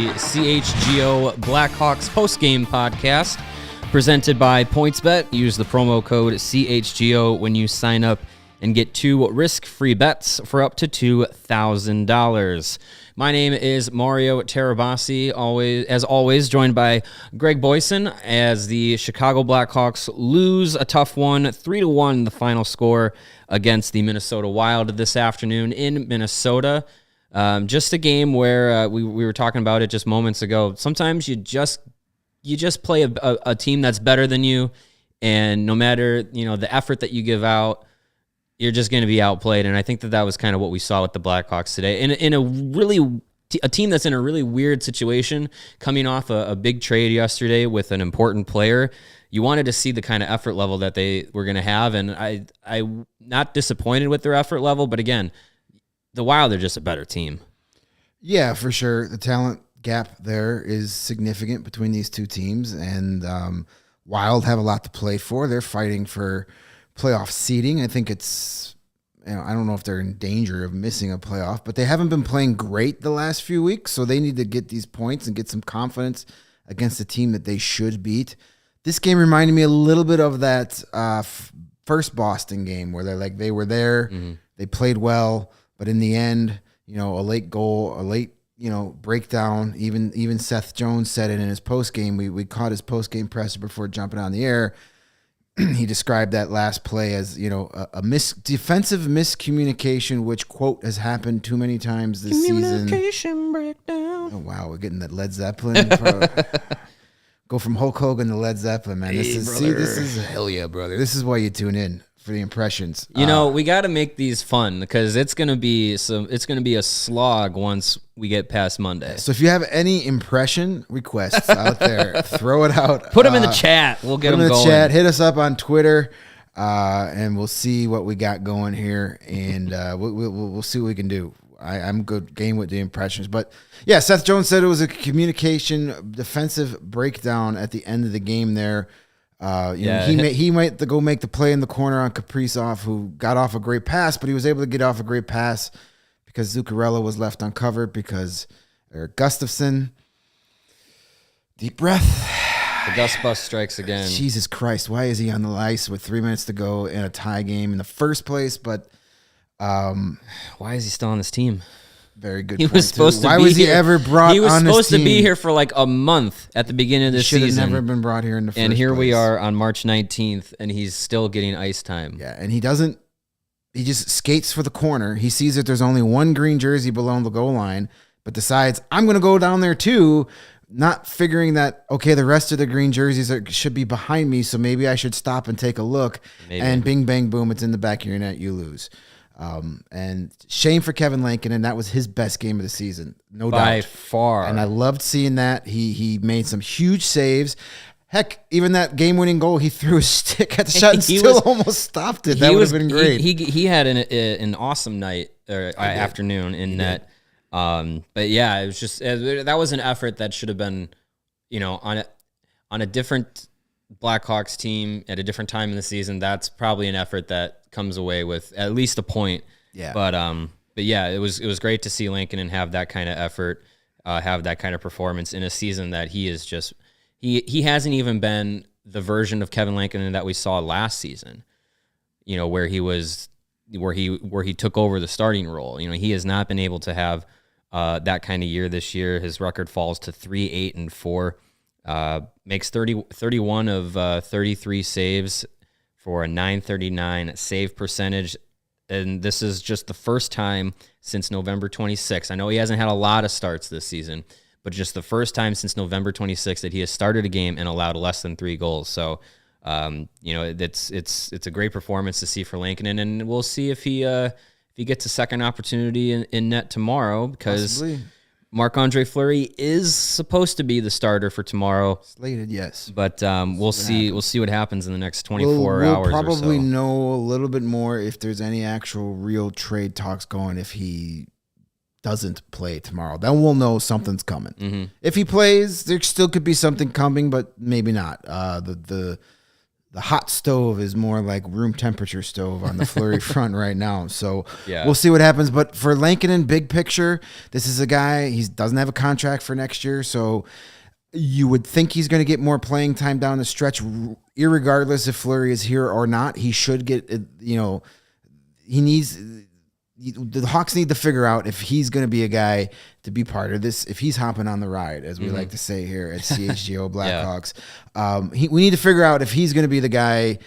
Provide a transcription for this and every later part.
the CHGO Blackhawks Postgame Podcast, presented by PointsBet. Use the promo code CHGO when you sign up and get 2 risk-free bets for up to $2,000. My name is Mario Tirabassi, as always, joined by Greg Boysen as the Chicago Blackhawks lose a tough one, 3-1, the final score against the Minnesota Wild this afternoon in Minnesota. Just a game where we were talking about it just moments ago. Sometimes you just play a team that's better than you, and no matter the effort that you give out, you're just going to be outplayed. And I think that was kind of what we saw with the Blackhawks today. In a team that's in a really weird situation, coming off a big trade yesterday with an important player, you wanted to see the kind of effort level that they were going to have. And I'm not disappointed with their effort level, but again, the Wild are just a better team. Yeah, for sure. The talent gap there is significant between these two teams, and Wild have a lot to play for. They're fighting for playoff seeding. I think it's, I don't know if they're in danger of missing a playoff, but they haven't been playing great the last few weeks, so they need to get these points and get some confidence against a team that they should beat. This game reminded me a little bit of that first Boston game where they were there, they played well, but in the end, a late goal, a late breakdown. Even Seth Jones said it in his postgame. We caught his postgame presser before jumping on the air. He described that last play as, a defensive miscommunication, which, quote, has happened too many times this season. Communication breakdown. Oh, wow. We're getting that Led Zeppelin. Go from Hulk Hogan to Led Zeppelin, man. This is hell yeah, brother. This is why you tune in, for the impressions. We got to make these fun because it's going to be a slog once we get past Monday. So if you have any impression requests out there, throw it out. Put them in the chat. We'll get them going. Put them in the chat. Hit us up on Twitter, and we'll see what we got going here, and we'll see what we can do. I'm good game with the impressions, but yeah, Seth Jones said it was a communication defensive breakdown at the end of the game there. He might go make the play in the corner on Kaprizov, who got off a great pass, but he was able to get off a great pass because Zuccarello was left uncovered Gustafsson. Deep breath. The dust bus strikes again. Jesus Christ, why is he on the ice with 3 minutes to go in a tie game in the first place? But why is he still on this team? Very good. He was supposed to. Why was he ever brought on this team? He was supposed to be here for like a month at the beginning of the season. He should have never been brought here in the first place. And here we are on March 19th, and he's still getting ice time. Yeah, and he just skates for the corner. He sees that there's only one green jersey below the goal line, but decides, I'm going to go down there too, not figuring that, okay, the rest of the green jerseys should be behind me, so maybe I should stop and take a look. Maybe. And bing, bang, boom, it's in the back of your net, you lose. And shame for Kevin Lankinen. That was his best game of the season, no doubt. By far. And I loved seeing that. He made some huge saves. Heck, even that game-winning goal, he threw his stick at the shot and still almost stopped it. That would have been great. He had an awesome night or afternoon in net. But yeah, it was just that was an effort that should have been, on a different Blackhawks team at a different time in the season. That's probably an effort that comes away with at least a point. Yeah. But yeah, it was great to see Lankinen have that kind of effort, have that kind of performance in a season that he is just he hasn't even been the version of Kevin Lankinen that we saw last season. Where he took over the starting role. He has not been able to have that kind of year this year. His record falls to 3-8-4. Makes 31 of 33 saves for a .939 save percentage, and this is just the first time since November 26th. I know he hasn't had a lot of starts this season, but just the first time since November 26th that he has started a game and allowed less than 3 goals. So, it's a great performance to see for Lankinen, and we'll see if he gets a second opportunity in net tomorrow, because possibly. Marc-Andre Fleury is supposed to be the starter for tomorrow. Slated, yes. But we'll see. We'll see what happens in the next 24 hours or so. We'll probably know a little bit more if there's any actual real trade talks going if he doesn't play tomorrow. Then we'll know something's coming. If he plays, there still could be something coming, but maybe not. The the hot stove is more like room temperature stove on the Fleury front right now. So we'll see what happens. But for Lankinen, big picture, this is a guy, he doesn't have a contract for next year. So you would think he's going to get more playing time down the stretch, irregardless if Fleury is here or not. He should get, he needs, the Hawks need to figure out if he's going to be a guy to be part of this, if he's hopping on the ride, as we like to say here at CHGO Blackhawks. We need to figure out if he's going to be the guy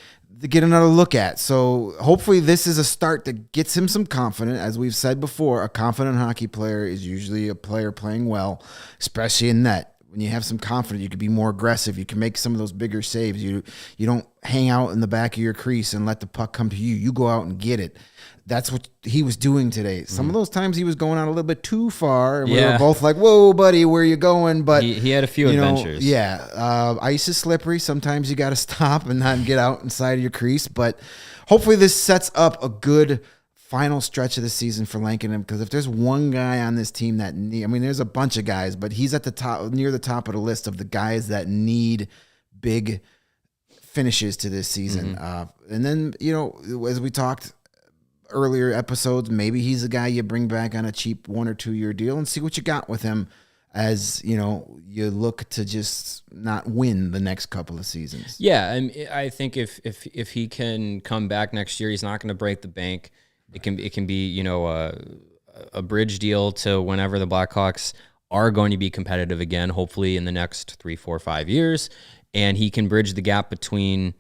to get another look at. So hopefully this is a start that gets him some confidence. As we've said before, a confident hockey player is usually a player playing well, especially in net. When you have some confidence, you can be more aggressive. You can make some of those bigger saves. You don't hang out in the back of your crease and let the puck come to you. You go out and get it. That's what he was doing today. Some of those times he was going out a little bit too far. And we were both like, whoa, buddy, where are you going? But he had a few adventures. Ice is slippery. Sometimes you got to stop and not get out inside of your crease. But hopefully this sets up a good final stretch of the season for Lankinen, because if there's one guy on this team that there's a bunch of guys, but he's at the top, near the top of the list of the guys that need big finishes to this season. And then, as we talked earlier episodes, maybe he's a guy you bring back on a cheap 1 or 2 year deal and see what you got with him as, you look to just not win the next couple of seasons. Yeah, I think if he can come back next year, he's not going to break the bank. It can be a bridge deal to whenever the Blackhawks are going to be competitive again, hopefully in the next 3, 4, 5 years, and he can bridge the gap between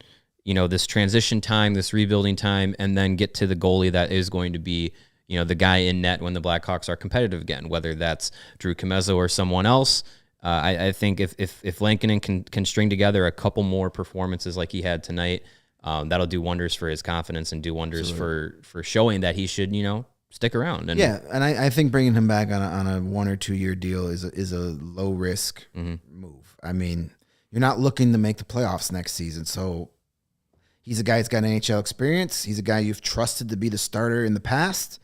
this transition time, this rebuilding time, and then get to the goalie that is going to be the guy in net when the Blackhawks are competitive again, whether that's Drew Comezzo or someone else. I think if Lankinen can string together a couple more performances like he had tonight, that'll do wonders for his confidence and do wonders for showing that he should, stick around. And I think bringing him back on a 1 or 2 year deal is a low risk move. You're not looking to make the playoffs next season, so he's a guy that's got NHL experience. He's a guy you've trusted to be the starter in the past.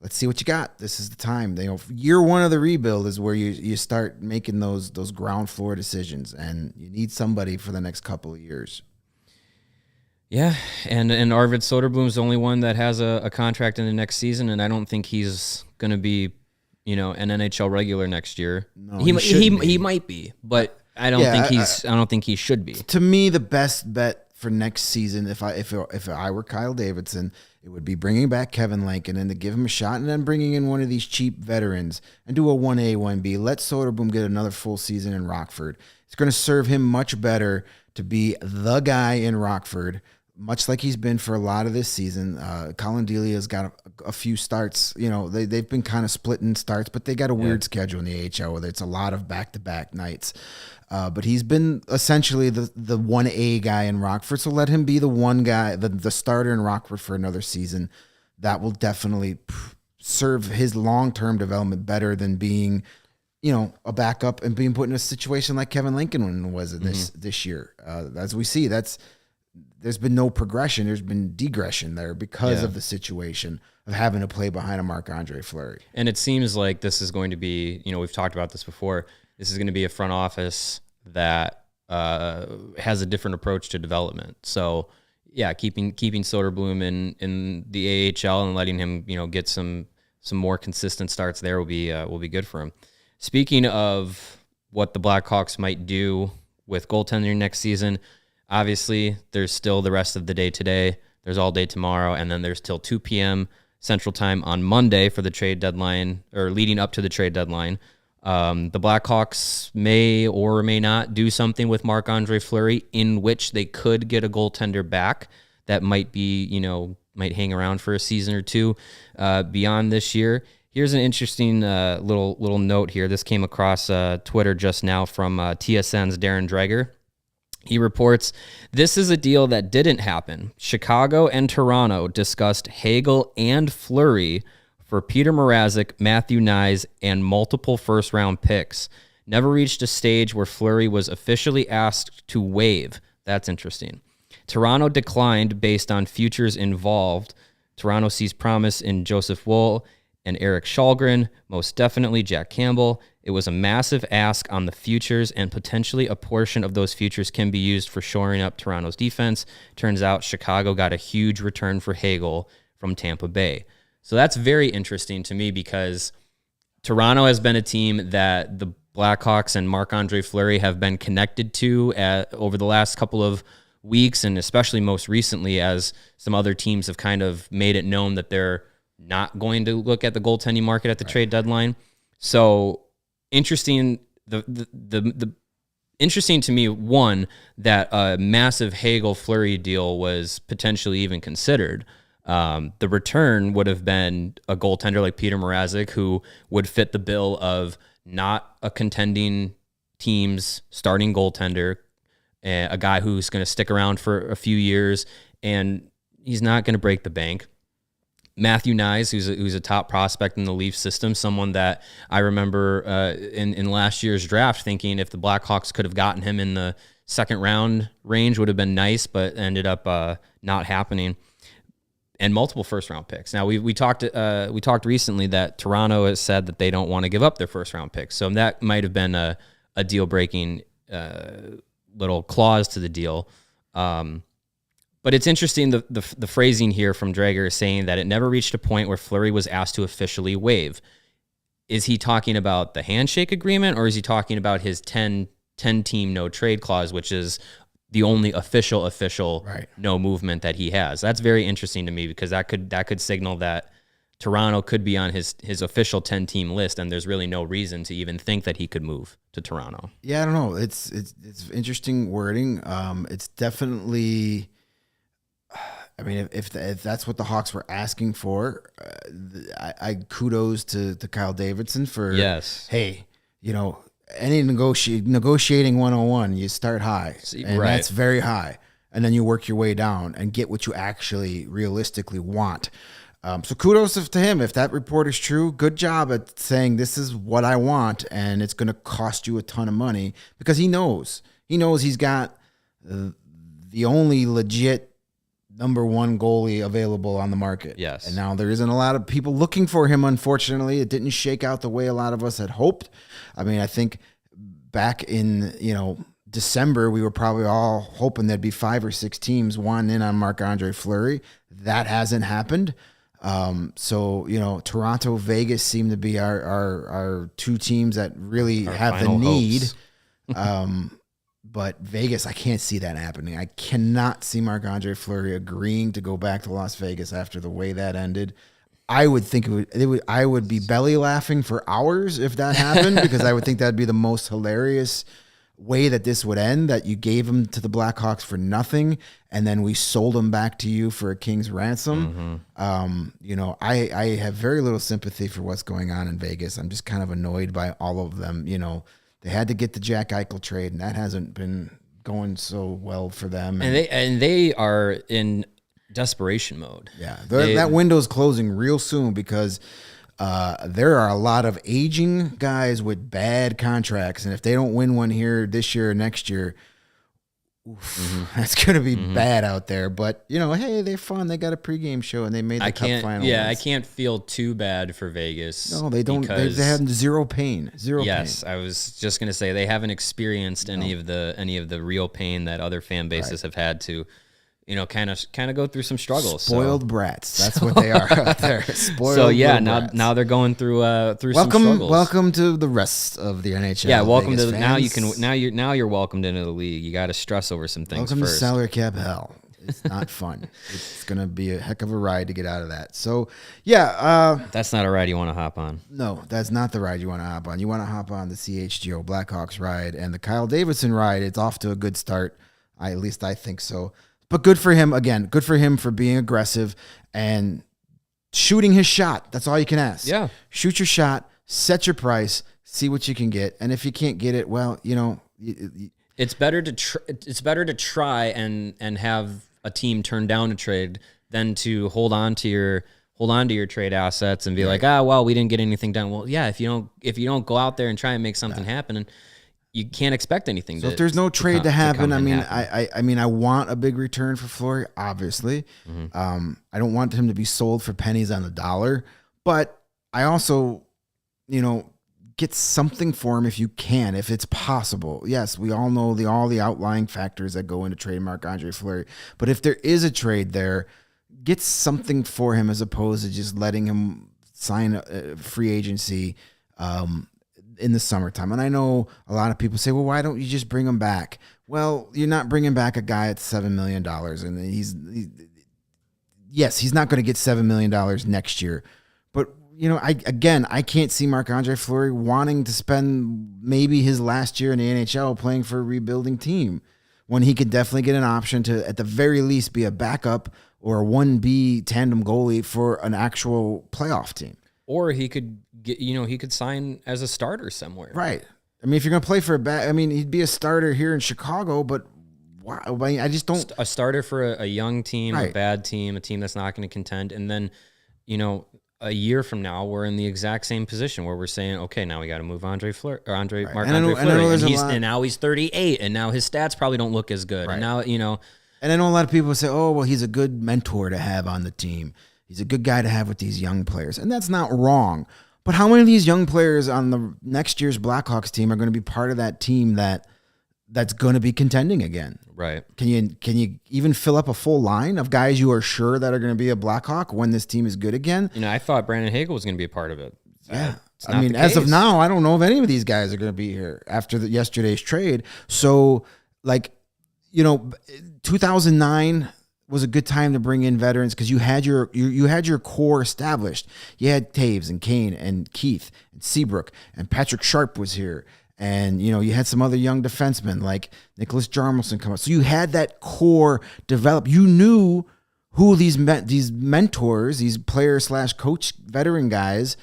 Let's see what you got. This is the time. Year one of the rebuild is where you start making those ground floor decisions, and you need somebody for the next couple of years. Yeah, and Arvid Soderblom's the only one that has a contract in the next season, and I don't think he's going to be, an NHL regular next year. No, he might be, but I don't think he should be. To me, the best bet for next season, if I were Kyle Davidson, it would be bringing back Kevin Lankinen to give him a shot, and then bringing in one of these cheap veterans and do a 1A, 1B. Let Soderblom get another full season in Rockford. It's going to serve him much better to be the guy in Rockford, much like he's been for a lot of this season. Colin Delia's got a few starts. They've been kind of splitting starts, but they got a weird schedule in the AHL where it's a lot of back-to-back nights. But he's been essentially the 1A guy in Rockford, so let him be the one guy, the starter in Rockford for another season. That will definitely serve his long-term development better than being, a backup and being put in a situation like Kevin Lankinen was this year. As we see, there's been no progression. There's been degression there because of the situation of having to play behind a Marc-Andre Fleury. And it seems like this is going to be, we've talked about this before, this is going to be a front office that has a different approach to development. So, keeping Soderblom in the AHL and letting him, get some more consistent starts there will be good for him. Speaking of what the Blackhawks might do with goaltending next season, obviously, there's still the rest of the day today. There's all day tomorrow, and then there's till 2 p.m. Central Time on Monday for the trade deadline, or leading up to the trade deadline. The Blackhawks may or may not do something with Marc-Andre Fleury, in which they could get a goaltender back that might be, might hang around for a season or two beyond this year. Here's an interesting little note here. This came across Twitter just now from TSN's Darren Dreger. He reports, this is a deal that didn't happen. Chicago and Toronto discussed Hagel and Fleury for Peter Mrazek, Matthew Nyes, and multiple first-round picks. Never reached a stage where Fleury was officially asked to waive. That's interesting. Toronto declined based on futures involved. Toronto sees promise in Joseph Woll and Eric Shalgren, most definitely Jack Campbell. It was a massive ask on the futures, and potentially a portion of those futures can be used for shoring up Toronto's defense. Turns out Chicago got a huge return for Hagel from Tampa Bay. So that's very interesting to me because Toronto has been a team that the Blackhawks and Marc-Andre Fleury have been connected to over the last couple of weeks, and especially most recently as some other teams have kind of made it known that they're not going to look at the goaltending market at the trade deadline. So interesting, the interesting to me, one, that a massive Hagel Fleury deal was potentially even considered. The return would have been a goaltender like Peter Mrazek, who would fit the bill of not a contending team's starting goaltender, a guy who's going to stick around for a few years, and he's not going to break the bank. Matthew Nyes, who's a top prospect in the Leafs system, someone that I remember in last year's draft thinking if the Blackhawks could have gotten him in the second round range would have been nice, but ended up not happening. And multiple first round picks. Now we talked recently that Toronto has said that they don't want to give up their first round picks, so that might have been a deal breaking little clause to the deal. But it's interesting, the phrasing here from Drager is saying that it never reached a point where Fleury was asked to officially waive. Is he talking about the handshake agreement, or is he talking about his 10-team no-trade clause, which is the only official right. No movement that he has? That's very interesting to me because that could signal that Toronto could be on his official 10-team list, and there's really no reason to even think that he could move to Toronto. Yeah, I don't know. It's interesting wording. It's definitely... I mean, if that's what the Hawks were asking for, I kudos to Kyle Davidson for, yes. Hey, any negotiating 101, you start high, and right. That's very high, and then you work your way down and get what you actually realistically want. So kudos to him. If that report is true, good job at saying this is what I want, and it's going to cost you a ton of money, because he knows he's got the only legit number one goalie available on the market. Yes. And now there isn't a lot of people looking for him, unfortunately. It didn't shake out the way a lot of us had hoped. I mean, I think back in, December, we were probably all hoping there'd be 5 or 6 teams wanting in on Marc-Andre Fleury. That hasn't happened. So, Toronto, Vegas seem to be our 2 teams that really have the need. But Vegas, I can't see that happening. I cannot see Marc-Andre Fleury agreeing to go back to Las Vegas after the way that ended. I would think I would be belly laughing for hours if that happened, because I would think that'd be the most hilarious way that this would end, that you gave him to the Blackhawks for nothing, and then we sold him back to you for a king's ransom. Mm-hmm. I have very little sympathy for what's going on in Vegas. I'm just kind of annoyed by all of them. They had to get the Jack Eichel trade, and that hasn't been going so well for them. And they are in desperation mode. Yeah, that window's closing real soon, because there are a lot of aging guys with bad contracts, and if they don't win one here this year or next year, that's going to be bad out there. But, hey, they're fun. They got a pregame show, and they made the cup final. Yeah, I can't feel too bad for Vegas. No, they don't. They had zero pain. Yes, pain. I was just going to say they haven't experienced any of the real pain that other fan bases have had to, kind of go through some struggles. Spoiled brats. That's what they are out there. Spoiled. So yeah, now they're going through some struggles. Welcome to the rest of the NHL. Yeah, welcome Vegas to fans. now you're welcomed into the league. You got to stress over some things. Welcome first. to salary cap hell. It's not fun. It's gonna be a heck of a ride to get out of that. So yeah, that's not a ride you want to hop on. No, that's not the ride you want to hop on. You want to hop on the CHGO Blackhawks ride, and the Kyle Davidson ride. It's off to a good start. At least I think so. But good for him, again, good for him for being aggressive and shooting his shot. That's all you can ask. Yeah. Shoot your shot, set your price, see what you can get. And if you can't get it, well, it's better to try and have a team turn down a trade than to hold on to your trade assets and be like, well, we didn't get anything done. Well, yeah, if you don't go out there and try and make something happen, and you can't expect anything. So if there's no trade to happen, I mean, I want a big return for Fleury, obviously. I don't want him to be sold for pennies on the dollar, but I also, get something for him if you can, if it's possible. Yes, we all know all the outlying factors that go into trading Marc-Andre Fleury. But if there is a trade there, get something for him as opposed to just letting him sign a free agency in the summertime. And I know a lot of people say, well, why don't you just bring him back? Well, you're not bringing back a guy at $7 million. And he's not going to get $7 million next year. But, I can't see Marc-Andre Fleury wanting to spend maybe his last year in the NHL playing for a rebuilding team when he could definitely get an option to, at the very least, be a backup or a 1B tandem goalie for an actual playoff team. Or he could get, he could sign as a starter somewhere. Right. I mean, if you're going to play for he'd be a starter here in Chicago, but wow, I just don't. A starter for a young team, right. A bad team, a team that's not going to contend. And then, a year from now, we're in the exact same position where we're saying, okay, now we got to move Marc-Andre Fleury. And now he's 38, and now his stats probably don't look as good. Right. And now, And I know a lot of people say, oh, well, he's a good mentor to have on the team. He's a good guy to have with these young players. And that's not wrong. But how many of these young players on the next year's Blackhawks team are going to be part of that team that's going to be contending again? Right. Can you even fill up a full line of guys you are sure that are going to be a Blackhawk when this team is good again? I thought Brandon Hagel was going to be a part of it. Yeah. As of now, I don't know if any of these guys are going to be here after yesterday's trade. So, 2009 was a good time to bring in veterans because you had your core established. You had Toews and Kane and Keith and Seabrook, and Patrick Sharp was here. And, you had some other young defensemen like Nicholas Jarmelson come up. So you had that core develop. You knew who these mentors, these player/coach veteran guys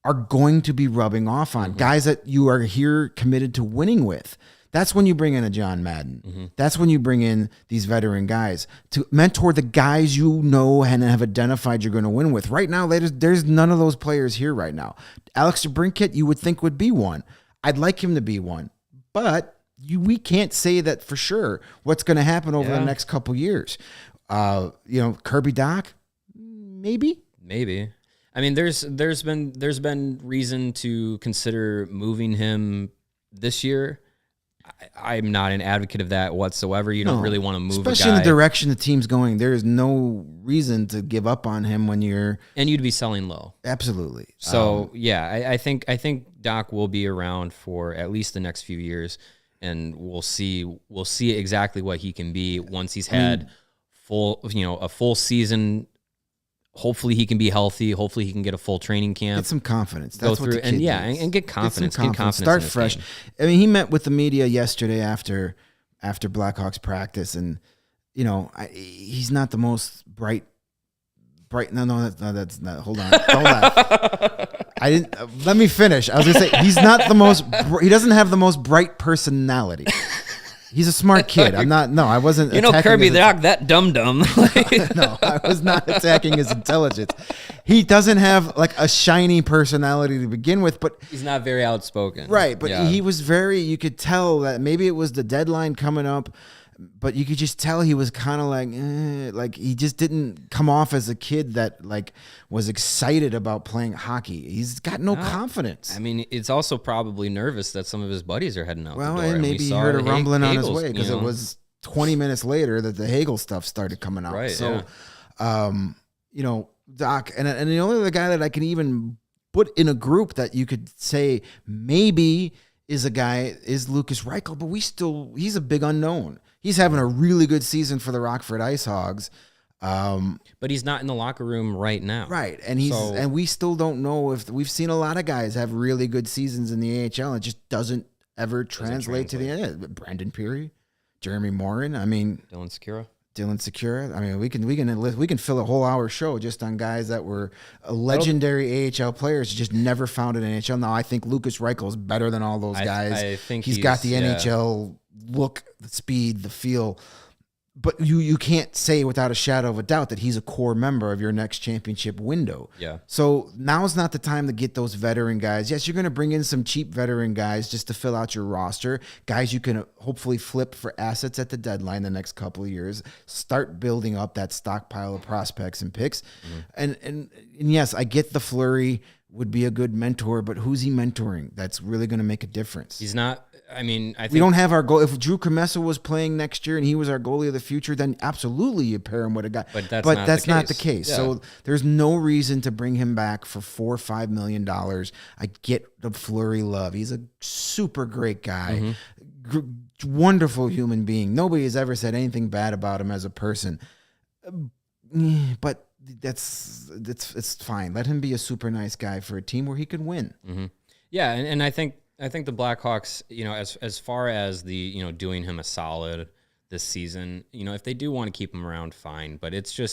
are going to be rubbing off on. Mm-hmm. Guys that you are here committed to winning with. That's when you bring in a John Madden. Mm-hmm. That's when you bring in these veteran guys to mentor the guys you know and have identified you're going to win with. Right now, there's none of those players here right now. Alex DeBrincat, you would think would be one. I'd like him to be one, but we can't say that for sure what's going to happen over the next couple years. Kirby Dach, maybe. I mean, there's been reason to consider moving him this year. I'm not an advocate of that whatsoever. You don't really want to move especially a guy. In the direction the team's going. There is no reason to give up on him when you're... And you'd be selling low. Absolutely. So, I think Dach will be around for at least the next few years, and we'll see exactly what he can be once he's had a full season. Hopefully he can be healthy. Hopefully he can get a full training camp. Get some confidence. That's what the kid needs. And get confidence. Get confidence. Start fresh. Game. I mean, he met with the media yesterday after Blackhawks practice, and he's not the most bright. No, that's not. Hold on. Don't laugh. I didn't. Let me finish. I was gonna say he's not the most. He doesn't have the most bright personality. He's a smart kid. I'm not. No, I wasn't. Kirby Dach, that dumb. No, I was not attacking his intelligence. He doesn't have a shiny personality to begin with, but he's not very outspoken. Right, but he was very. You could tell that maybe it was the deadline coming up, but you could just tell he was kind of like he just didn't come off as a kid that was excited about playing hockey. He's got no confidence. I mean, it's also probably nervous that some of his buddies are heading out the door. And maybe he heard a rumbling on his way because it was 20 minutes later that the Hagel stuff started coming out. Right, so, Dach, and the only other guy that I can even put in a group that you could say maybe is Lukas Reichel, but he's a big unknown. He's having a really good season for the Rockford Ice Hogs. But he's not in the locker room right now. Right. And we still don't know if we've seen a lot of guys have really good seasons in the AHL. It just doesn't ever translate to the end. Brandon Peary, Jeremy Morin. I mean, Dylan Secura. I mean, we can fill a whole hour show just on guys that were legendary AHL players just never found an NHL. Now I think Lukas Reichel is better than all those guys. I think he's got the NHL look, the speed, the feel. But you can't say without a shadow of a doubt that he's a core member of your next championship window. Yeah. So now's not the time to get those veteran guys. Yes, you're going to bring in some cheap veteran guys just to fill out your roster. Guys you can hopefully flip for assets at the deadline the next couple of years. Start building up that stockpile of prospects and picks. Mm-hmm. And yes, I get the Fleury would be a good mentor, but who's he mentoring that's really going to make a difference? He's not. I mean, I think we don't have our goal. If Drew Comessa was playing next year and he was our goalie of the future, then absolutely you pair him with a guy. But that's not the case. Yeah. So there's no reason to bring him back for $4 or $5 million. I get the Fleury love. He's a super great guy, wonderful human being. Nobody has ever said anything bad about him as a person. But it's fine. Let him be a super nice guy for a team where he can win. Mm-hmm. Yeah, and I think the Blackhawks, as far as the doing him a solid this season, if they do want to keep him around, fine. But it's a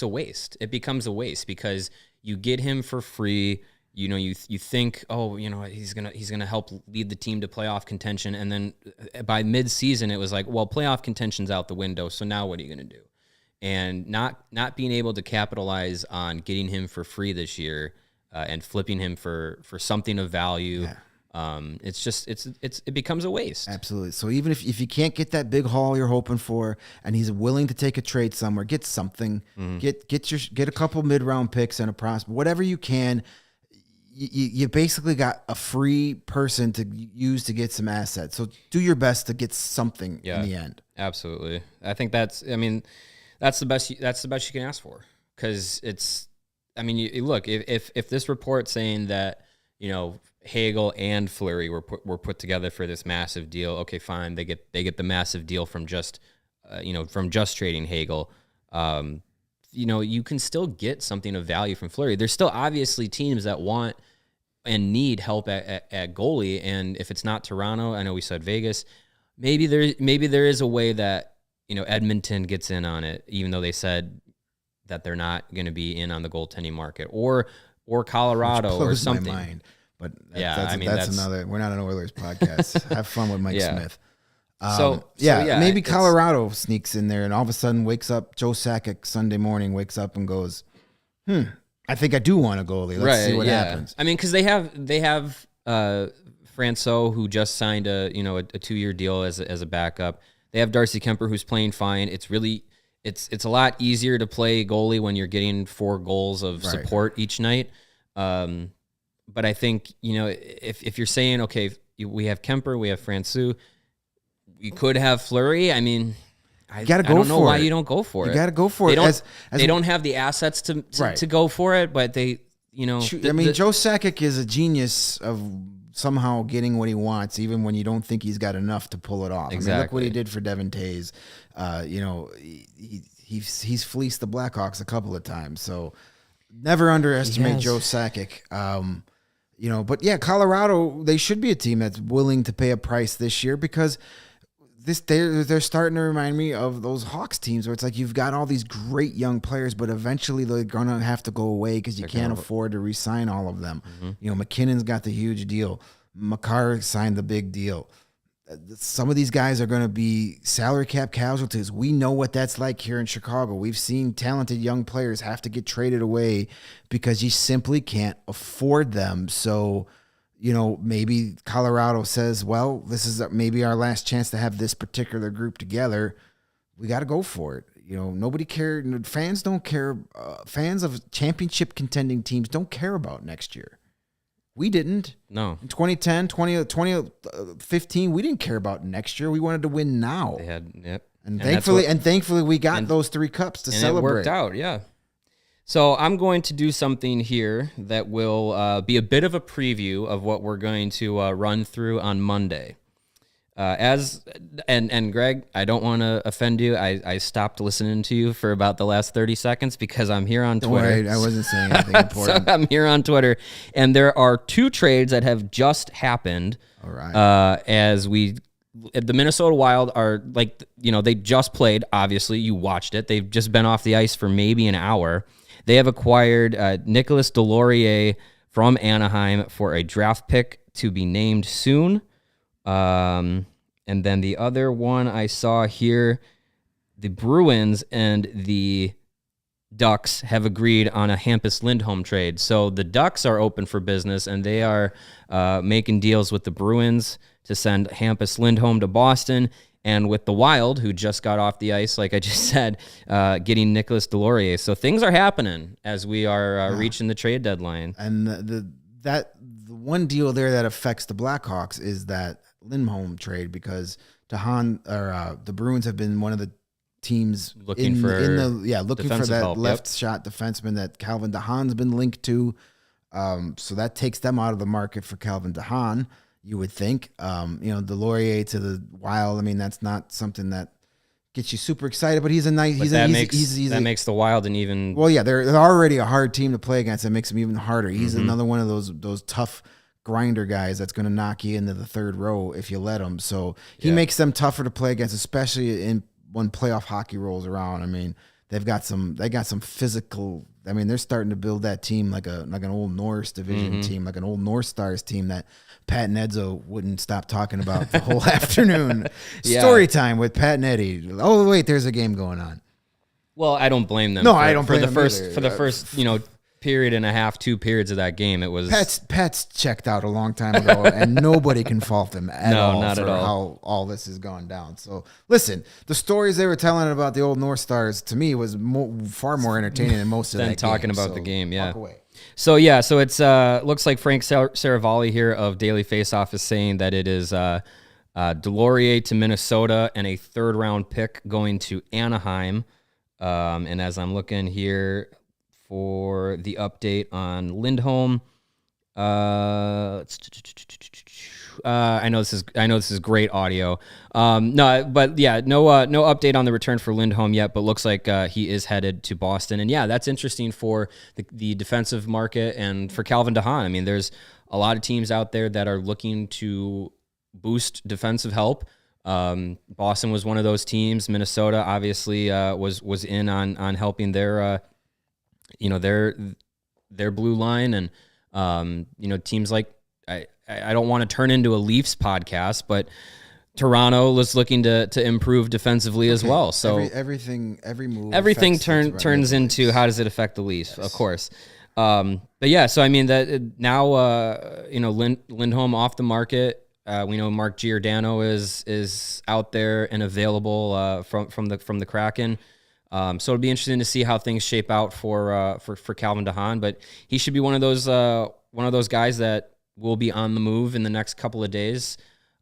waste. It becomes a waste because you get him for free. You think, he's gonna help lead the team to playoff contention, and then by mid-season it was like, well, playoff contention's out the window. So now what are you gonna do? And not being able to capitalize on getting him for free this year and flipping him for something of value. Yeah. It becomes a waste. Absolutely. So even if you can't get that big haul you're hoping for, and he's willing to take a trade somewhere, get something, get a couple mid-round picks and a prospect, whatever you can. You basically got a free person to use to get some assets. So do your best to get something in the end. Absolutely. I think that's the best you can ask for, because look, if this report saying that Hagel and Fleury were put together for this massive deal, okay, fine, they get the massive deal from just trading Hagel. You can still get something of value from Fleury. There's still obviously teams that want and need help at goalie, and if it's not Toronto, I know we said Vegas, maybe there is a way that Edmonton gets in on it, even though they said that they're not going to be in on the goaltending market, or Colorado or something. My mind. But that's another. We're not an Oilers podcast. Have fun with Mike Smith. Maybe Colorado sneaks in there, and all of a sudden wakes up. Joe Sakic Sunday morning wakes up and goes, I think I do want a goalie. Let's see what happens. I mean, because they have Francois, who just signed a 2-year deal as a backup. They have Darcy Kemper, who's playing fine. It's a lot easier to play goalie when you're getting 4 goals of support each night. But I think if you're saying, okay, we have Kemper, we have Francois. You could have Fleury. I mean, I don't know why you don't go for it. You got to go for it. They don't have the assets to go for it, but they, Joe Sakic is a genius of somehow getting what he wants, even when you don't think he's got enough to pull it off. Exactly. I mean, look what he did for Devin Toews. He's fleeced the Blackhawks a couple of times. So never underestimate Joe Sakic. But yeah, Colorado, they should be a team that's willing to pay a price this year, because they're starting to remind me of those Hawks teams where it's like you've got all these great young players, but eventually they're going to have to go away because you can't afford to re-sign all of them. Mm-hmm. McKinnon's got the huge deal. Makar signed the big deal. Some of these guys are going to be salary cap casualties. We know what that's like here in Chicago. We've seen talented young players have to get traded away because you simply can't afford them. So, maybe Colorado says, well, this is maybe our last chance to have this particular group together. We got to go for it. Nobody cares. Fans don't care. Fans of championship contending teams don't care about next year. We didn't. No. In 2010, 2015, we didn't care about next year. We wanted to win now. They had, yep. And thankfully we got those 3 cups to celebrate. It worked out, yeah. So I'm going to do something here that will be a bit of a preview of what we're going to run through on Monday. And Greg, I don't want to offend you. I stopped listening to you for about the last 30 seconds because I'm here on Twitter. Don't worry, I wasn't saying anything important. So I'm here on Twitter, and there are 2 trades that have just happened. All right. The Minnesota Wild are they just played. Obviously, you watched it. They've just been off the ice for maybe an hour. They have acquired Nicolas Deslauriers from Anaheim for a draft pick to be named soon. And then the other one I saw here, the Bruins and the Ducks have agreed on a Hampus Lindholm trade. So the Ducks are open for business, and they are making deals with the Bruins to send Hampus Lindholm to Boston. and with the Wild, who just got off the ice, like I just said, getting Nicolas Deslauriers. So things are happening as we are reaching the trade deadline. And the one deal there that affects the Blackhawks is that Lindholm trade, because the Bruins have been one of the teams looking for that help. Left shot defenseman that Calvin DeHaan's been linked to. So that takes them out of the market for Calvin DeHaan, you would think. Deslauriers to the Wild, I mean, that's not something that gets you super excited, but he's a nice. That makes the Wild an even. Well, yeah, they're already a hard team to play against. That makes them even harder. He's another one of those tough grinder guys that's going to knock you into the third row if you let him. So he makes them tougher to play against, especially when playoff hockey rolls around. I mean, they got some physical. I mean, they're starting to build that team like an old Norris division team, like an old North Stars team that Pat and Edzo wouldn't stop talking about the whole afternoon. Story time with Pat and Eddie. Oh wait, there's a game going on. Well, I don't blame them. No, I don't blame them either. For the first period and a half, 2 periods of that game, it was Pat's checked out a long time ago, and nobody can fault him at all not for at all. how all this has gone down. So listen, the stories they were telling about the old North Stars to me was far more entertaining than most of that talking game. about the game. Yeah. Walk away. So it's looks like Frank Saravalli here of Daily Faceoff is saying that it is Deslauriers to Minnesota and a 3rd round pick going to Anaheim. And as I'm looking here for the update on Lindholm, I know this is great audio. No update on the return for Lindholm yet, but looks like he is headed to Boston. And yeah, that's interesting for the defensive market and for Calvin DeHaan. I mean, there's a lot of teams out there that are looking to boost defensive help. Boston was one of those teams. Minnesota obviously was in on helping their blue line, and teams like I don't want to turn into a Leafs podcast, but Toronto was looking to improve defensively as well. So every move, turns into how does it affect the Leafs, yes. Of course. But yeah, so I mean that now Lindholm off the market. We know Mark Giordano is out there and available from the Kraken. So it'll be interesting to see how things shape out for Calvin DeHaan, but he should be one of those guys that will be on the move in the next couple of days.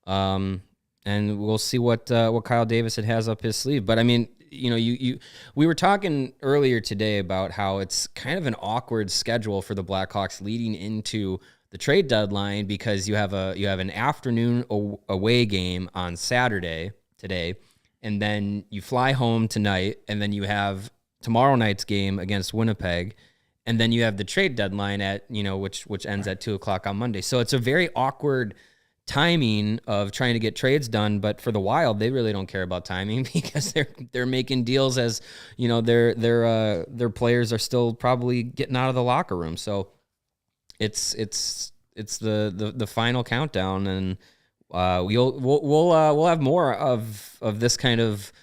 And we'll see what Kyle Davis has up his sleeve. But I mean, we were talking earlier today about how it's kind of an awkward schedule for the Blackhawks leading into the trade deadline, because you have an afternoon away game on Saturday today, and then you fly home tonight, and then you have tomorrow night's game against Winnipeg, and then you have the trade deadline at which ends at 2:00 on Monday. So it's a very awkward timing of trying to get trades done. But for the Wild, they really don't care about timing, because they're making deals as their players are still probably getting out of the locker room. So it's the final countdown, and we'll have more of this kind of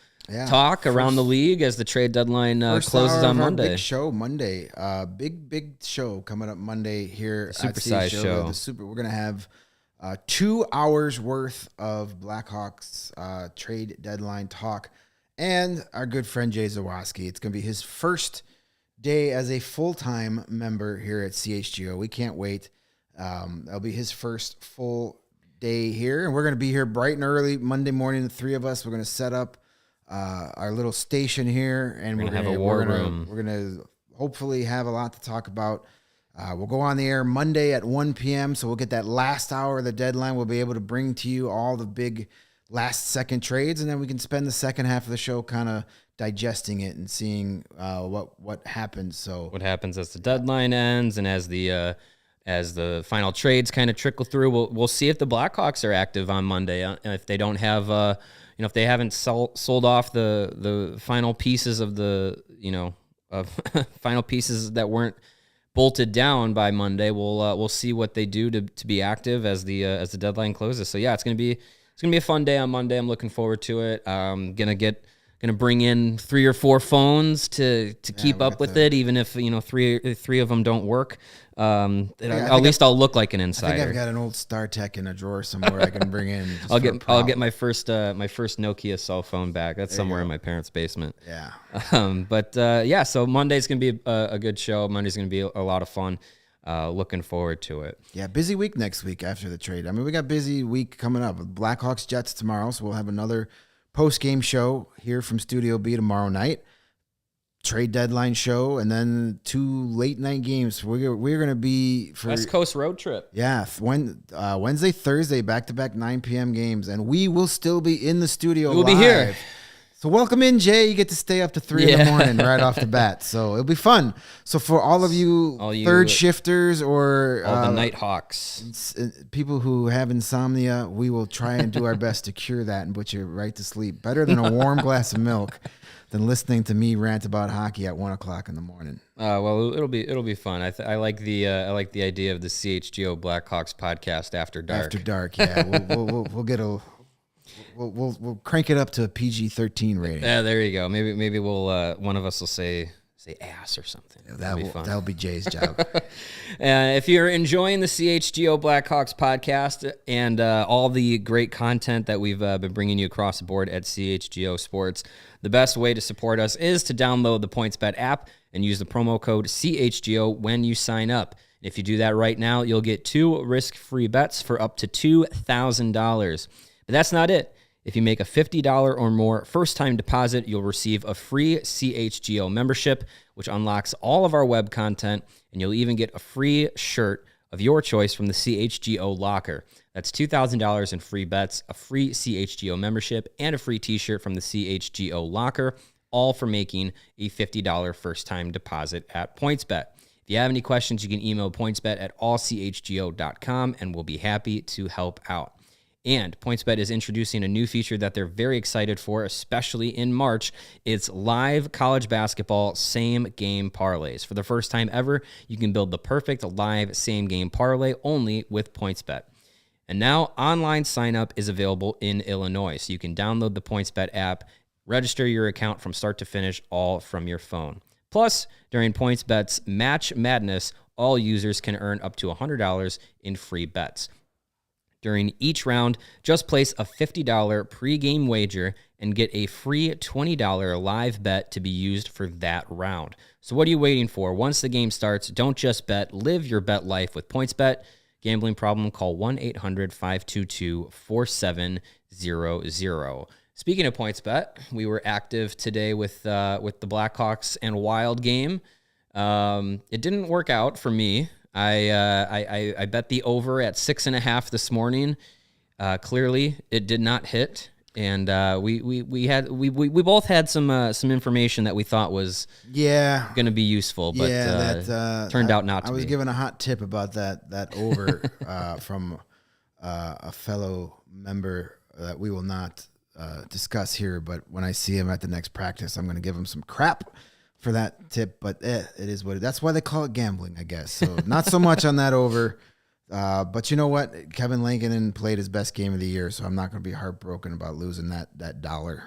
talk around the league as the trade deadline closes on Monday. Big show Monday, big show coming up Monday here. Supersized show. We're gonna have 2 hours worth of Blackhawks trade deadline talk, and our good friend Jay Zawaski. It's gonna be his first day as a full-time member here at CHGO. We can't wait. That'll be his first full day here, and we're going to be here bright and early Monday morning. The 3 of us, we're going to set up our little station here, and we're going to have a war room. We're going to hopefully have a lot to talk about. We'll go on the air Monday at 1 p.m., so we'll get that last hour of the deadline. We'll be able to bring to you all the big last-second trades, and then we can spend the second half of the show kind of digesting it and seeing what happens. So what happens as the deadline ends, and as the final trades kind of trickle through, we'll see if the Blackhawks are active on Monday. If they don't have, if they haven't sold off the final pieces of final pieces that weren't bolted down by Monday, we'll see what they do to be active as the deadline closes. So yeah, it's gonna be a fun day on Monday. I'm looking forward to it. Gonna get Gonna bring in 3 or 4 phones to keep up with it, even if three of them don't work. At least I'll look like an insider. I think I've got an old StarTech in a drawer somewhere I can bring in. I'll get my first Nokia cell phone back. That's somewhere in my parents' basement. Yeah. So Monday's gonna be a good show. Monday's gonna be a lot of fun. Looking forward to it. Yeah, busy week next week after the trade. I mean, we got busy week coming up. Blackhawks Jets tomorrow, so we'll have another post-game show here from Studio B tomorrow night. Trade deadline show, and then 2 late-night games. We're going to be for West Coast road trip. Yeah, Wednesday, Thursday, back-to-back 9 p.m. games, and we will still be in the studio. We'll be here. So welcome in, Jay. You get to stay up to 3 in the morning right off the bat. So it'll be fun. So for all you third shifters or all the night hawks, people who have insomnia, we will try and do our best to cure that and put you right to sleep. Better than a warm glass of milk than listening to me rant about hockey at 1 o'clock in the morning. Well, it'll be fun. I like the idea of the CHGO Blackhawks podcast after dark. After dark, yeah. We'll get a. We'll crank it up to a PG-13 rating. Yeah, there you go. Maybe we'll one of us will say ass or something. Yeah, that'll be Jay's job. If you're enjoying the CHGO Blackhawks podcast and all the great content that we've been bringing you across the board at CHGO Sports, the best way to support us is to download the PointsBet app and use the promo code CHGO when you sign up. If you do that right now, you'll get 2 risk-free bets for up to $2,000. But that's not it. If you make a $50 or more first-time deposit, you'll receive a free CHGO membership, which unlocks all of our web content, and you'll even get a free shirt of your choice from the CHGO locker. That's $2,000 in free bets, a free CHGO membership, and a free t-shirt from the CHGO locker, all for making a $50 first-time deposit at PointsBet. If you have any questions, you can email pointsbet@allchgo.com, and we'll be happy to help out. And PointsBet is introducing a new feature that they're very excited for, especially in March. It's live college basketball same-game parlays. For the first time ever, you can build the perfect live same-game parlay only with PointsBet. And now online sign-up is available in Illinois, so you can download the PointsBet app, register your account from start to finish, all from your phone. Plus, during PointsBet's Match Madness, all users can earn up to $100 in free bets. During each round, just place a $50 pregame wager and get a free $20 live bet to be used for that round. So what are you waiting for? Once the game starts, don't just bet. Live your bet life with PointsBet. Gambling problem? Call 1-800-522-4700. Speaking of PointsBet, we were active today with the Blackhawks and Wild game. It didn't work out for me. I bet the over at 6.5 this morning. Clearly, it did not hit, and we both had some information that we thought was going to be useful, but that turned out not to be. I was given a hot tip about that over from a fellow member that we will not discuss here, but when I see him at the next practice, I'm going to give him some crap for that tip, but it is what that's why they call it gambling, I guess. So not so much on that over, but you know what? Kevin Lankinen played his best game of the year, so I'm not going to be heartbroken about losing that dollar.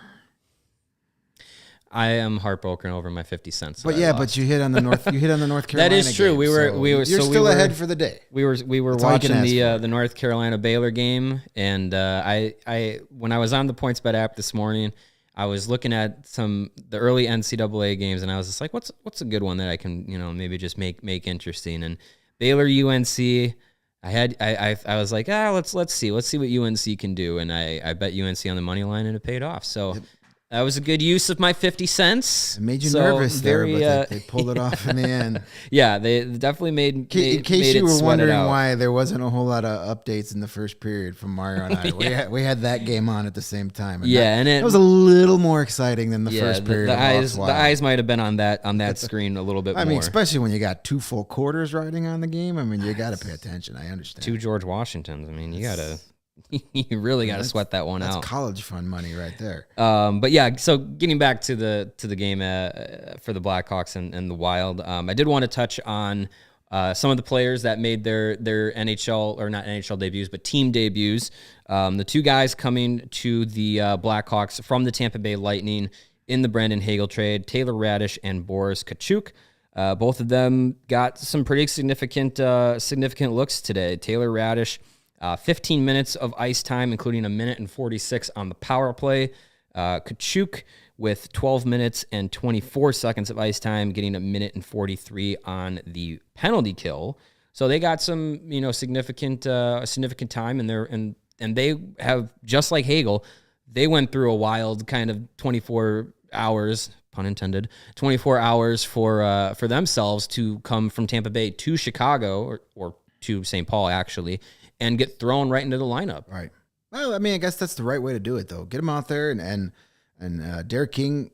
I am heartbroken over my 50 cents. But yeah, but you hit on the North Carolina. That is true. Game, you're still ahead for the day. We were watching the North Carolina Baylor game, and I when I was on the PointsBet app this morning, I was looking at the early NCAA games, and I was just like, what's a good one that I can, maybe just make interesting? And Baylor UNC, I was like, let's see what UNC can do, and I bet UNC on the money line, and it paid off. So that was a good use of my 50 cents. It made you nervous there, but they pulled it off in the end. Yeah, they definitely made in case you were wondering why there wasn't a whole lot of updates in the first period from Mario and I. We had that game on at the same time. And it was a little more exciting than the first period. The eyes might have been on that screen a little bit more. I mean, especially when you got 2 full quarters riding on the game. I mean, you got to pay attention. I understand. 2 George Washingtons. I mean, you got to... You really got to sweat that one out. That's college fund money right there. But yeah, so getting back to the game for the Blackhawks and the Wild, I did want to touch on some of the players that made their NHL, or not NHL debuts, but team debuts. The 2 guys coming to the Blackhawks from the Tampa Bay Lightning in the Brandon Hagel trade, Taylor Radish and Boris Kachuk. Both of them got some pretty significant looks today. Taylor Radish, 15 minutes of ice time, including 1:46 on the power play. Kachuk with 12 minutes and 24 seconds of ice time, getting 1:43 on the penalty kill. So they got some, significant time in there, and they have, just like Hagel, they went through a wild kind of 24 hours, pun intended, 24 hours for themselves to come from Tampa Bay to Chicago or to St. Paul actually, and get thrown right into the lineup. Right. Well, I mean, I guess that's the right way to do it, though. Get them out there, and Derek King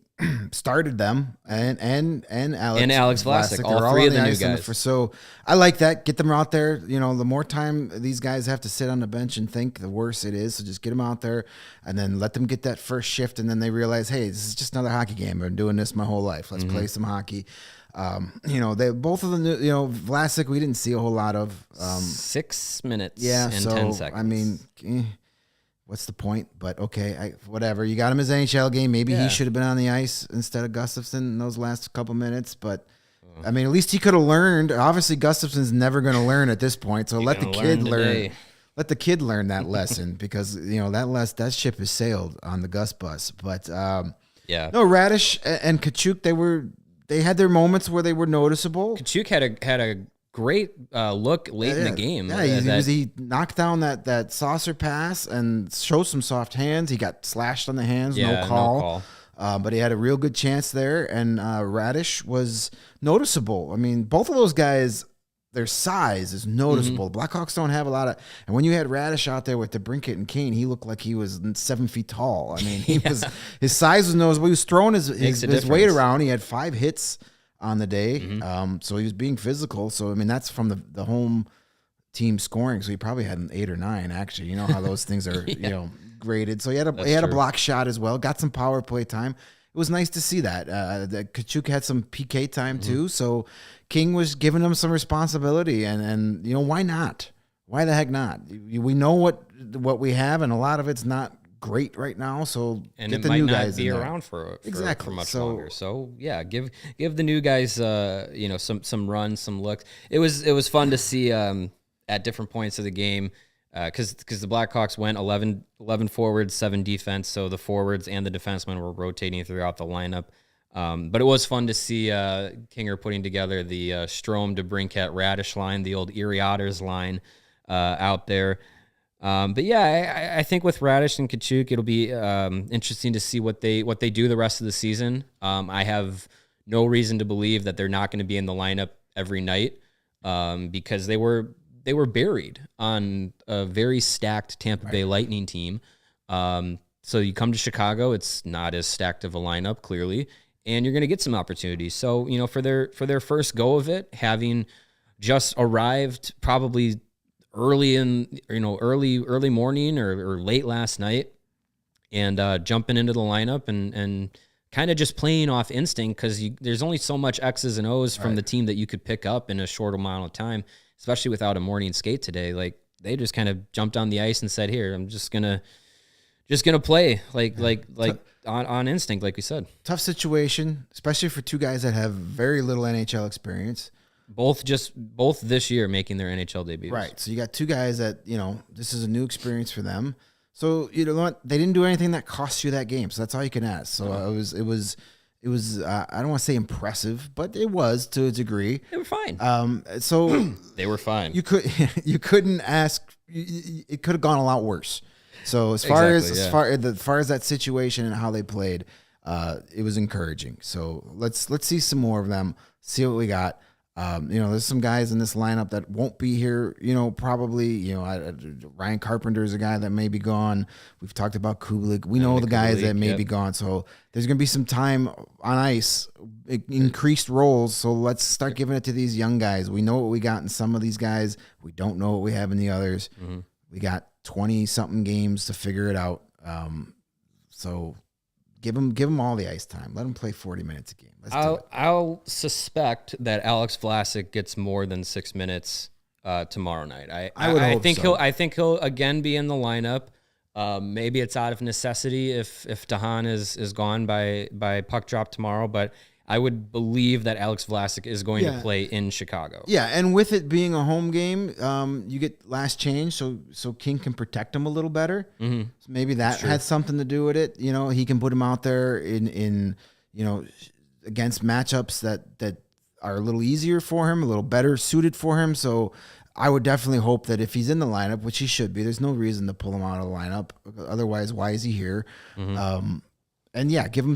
started them, and Alex Vlasic, all three of the new guys. So I like that. Get them out there. The more time these guys have to sit on the bench and think, the worse it is. So just get them out there, and then let them get that first shift, and then they realize, hey, this is just another hockey game. I've been doing this my whole life. Let's play some hockey. They both of the Vlasic we didn't see a whole lot of. 6 minutes, and 10 seconds. I mean. What's the point? But okay, whatever. You got him his NHL game. Maybe he should have been on the ice instead of Gustafsson in those last couple minutes. But I mean, at least he could have learned. Obviously, Gustafsson's never going to learn at this point. So let the kid learn. Let the kid learn that lesson because that ship has sailed on the Gus bus. But no, Radish and Kachuk, they had their moments where they were noticeable. Kachuk had a great look late in the game. Yeah, he knocked down that saucer pass and showed some soft hands. He got slashed on the hands, no call. But he had a real good chance there, and Radish was noticeable. I mean, both of those guys, their size is noticeable. The Blackhawks don't have a lot of, and when you had Radish out there with DeBrincat and Kane, he looked like he was 7 feet tall. I mean, his size was noticeable. He was throwing his weight around. He had 5 hits on the day. So he was being physical. So, I mean, that's from the home team scoring. So he probably had an 8 or 9, actually. You know how those things are, graded. So he had a block shot as well, got some power play time. It was nice to see that. Kachuk had some PK time too. So King was giving him some responsibility and why not? Why the heck not? We know what we have, and a lot of it's not great right now, so and get it the might new not guys be in there. around for much longer. So yeah, give the new guys some runs, some looks. It was fun to see at different points of the game because the Blackhawks went 11 forwards, 7 defense, so the forwards and the defensemen were rotating throughout the lineup. But it was fun to see Kinger putting together the Strome, DeBrincat, Radish line, the old Erie Otters line out there. But yeah, I think with Radish and Kachuk, it'll be interesting to see what they do the rest of the season. I have no reason to believe that they're not going to be in the lineup every night because they were buried on a very stacked Tampa Bay Lightning team. So you come to Chicago, it's not as stacked of a lineup clearly, and you're going to get some opportunities. So for their first go of it, having just arrived probably early early morning or late last night, and jumping into the lineup and kind of just playing off instinct because there's only so much X's and O's from the team that you could pick up in a short amount of time, especially without a morning skate today. Like they just kind of jumped on the ice and said, "Here, I'm just gonna play on instinct," like we said. Tough situation, especially for two guys that have very little NHL experience. Both this year making their NHL debuts. Right. So you got two guys that, this is a new experience for them. So you know what? They didn't do anything that cost you that game. So that's all you can ask. So it was I don't want to say impressive, but it was to a degree. They were fine. So they were fine. You couldn't ask. It could have gone a lot worse. So as far as that situation and how they played, it was encouraging. So let's see some more of them. See what we got. There's some guys in this lineup that won't be here, probably, Ryan Carpenter is a guy that may be gone. We've talked about Kubalik. We know the guys that may be gone. So there's going to be some time on ice, increased roles. So let's start giving it to these young guys. We know what we got in some of these guys. We don't know what we have in the others. Mm-hmm. We got 20-something games to figure it out. So give them all the ice time. Let them play 40 minutes a game. I'll suspect that Alex Vlasic gets more than 6 minutes tomorrow night. I think so. I think he'll again be in the lineup. Maybe it's out of necessity if Dahan is gone by puck drop tomorrow, but I would believe that Alex Vlasic is going to play in Chicago. Yeah, and with it being a home game, you get last change, so King can protect him a little better. Mm-hmm. So maybe that had something to do with it. He can put him out there in against matchups that are a little easier for him, a little better suited for him. So I would definitely hope that if he's in the lineup, which he should be, there's no reason to pull him out of the lineup. Otherwise, why is he here? Mm-hmm. And yeah, give him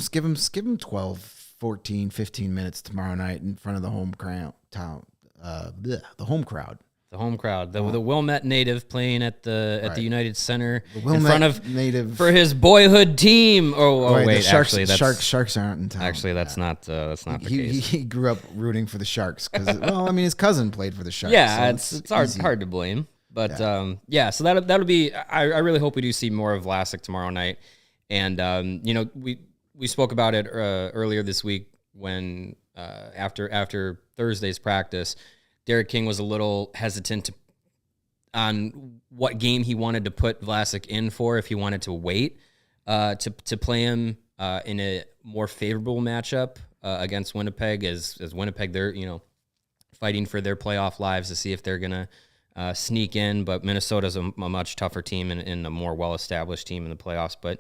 12. 14, 15 minutes tomorrow night in front of the home crowd. The home crowd. The home crowd. The Wilmette native playing at the United Center in front of native for his boyhood team. Wait, Sharks, actually, Sharks aren't in town. Actually, that's not the case. He grew up rooting for the Sharks because his cousin played for the Sharks. Yeah, so it's hard to blame. But so that'll be. I really hope we do see more of Vlasic tomorrow night, and we spoke about it earlier this week when after Thursday's practice, Derek King was a little hesitant on what game he wanted to put Vlasic in for, if he wanted to wait to play him in a more favorable matchup against Winnipeg, as Winnipeg, they're fighting for their playoff lives to see if they're gonna sneak in, but Minnesota's a much tougher team and a more well-established team in the playoffs, but.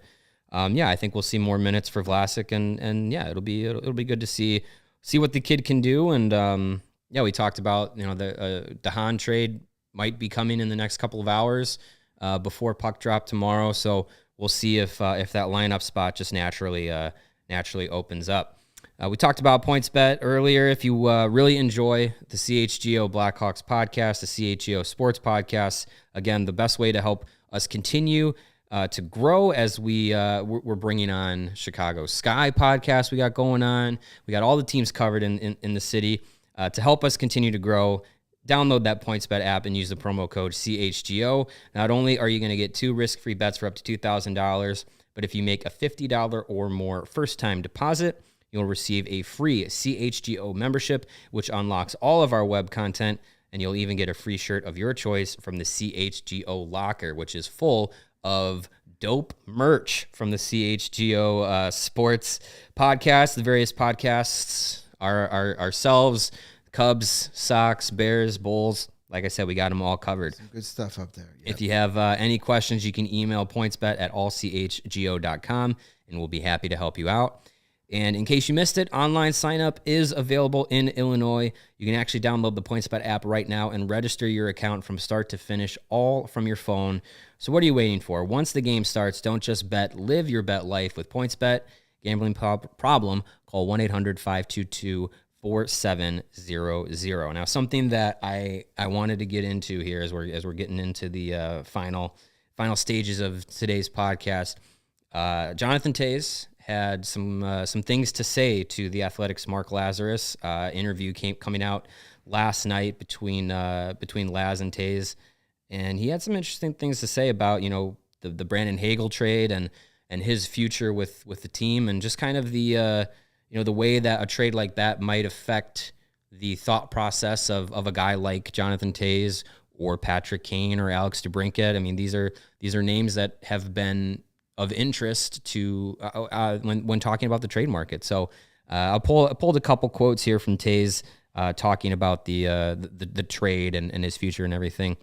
I think we'll see more minutes for Vlasic, and it'll be good to see what the kid can do. And we talked about the Dahan trade might be coming in the next couple of hours before puck drop tomorrow. So we'll see if that lineup spot just naturally opens up. We talked about PointsBet earlier. If you really enjoy the CHGO Blackhawks podcast, the CHGO Sports podcast, again, the best way to help us continue to grow as we're bringing on Chicago Sky podcast we got going on. We got all the teams covered in the city to help us continue to grow. Download that PointsBet app and use the promo code CHGO. Not only are you going to get 2 risk-free bets for up to $2,000, but if you make a $50 or more first-time deposit, you'll receive a free CHGO membership, which unlocks all of our web content, and you'll even get a free shirt of your choice from the CHGO locker, which is full of dope merch from the CHGO Sports podcast. The various podcasts are ourselves, Cubs, Sox, Bears, Bulls. Like I said, we got them all covered. Some good stuff up there. Yep. If you have any questions, you can email pointsbet@allchgo.com, and we'll be happy to help you out. And in case you missed it, online sign-up is available in Illinois. You can actually download the PointsBet app right now and register your account from start to finish, all from your phone. So what are you waiting for? Once the game starts, don't just bet. Live your bet life with PointsBet. Gambling problem, call 1-800-522-4700. Now, something that I wanted to get into here as we're getting into the final stages of today's podcast, Jonathan Toews had some things to say to the Athletics' Mark Lazarus. Interview coming out last night between Laz and Toews, and he had some interesting things to say about the Brandon Hagel trade and his future with the team, and just kind of the way that a trade like that might affect the thought process of a guy like Jonathan Toews or Patrick Kane or Alex DeBrincat. I mean, these are names that have been of interest to when talking about the trade market. So I pulled a couple quotes here from Toews talking about the trade and his future and everything.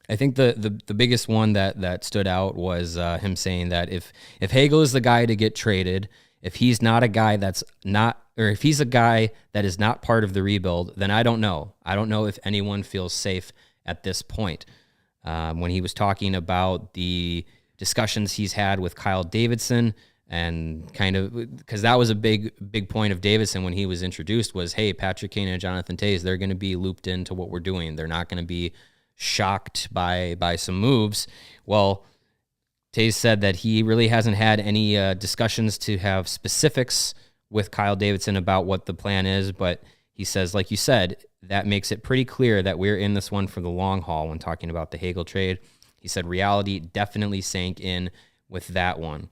I think the biggest one that stood out was him saying that if Hagel is the guy to get traded, if he's not a guy that's not, or if he's a guy that is not part of the rebuild, then I don't know. I don't know if anyone feels safe at this point. When he was talking about the discussions he's had with Kyle Davidson, and kind of, because that was a big point of Davidson when he was introduced, was, hey, Patrick Kane and Jonathan Toews, they're going to be looped into what we're doing. They're not going to be shocked by some moves. Well, Toews said that he really hasn't had any discussions to have specifics with Kyle Davidson about what the plan is, but he says, like you said, that makes it pretty clear that we're in this one for the long haul when talking about the Hagel trade. He said reality definitely sank in with that one.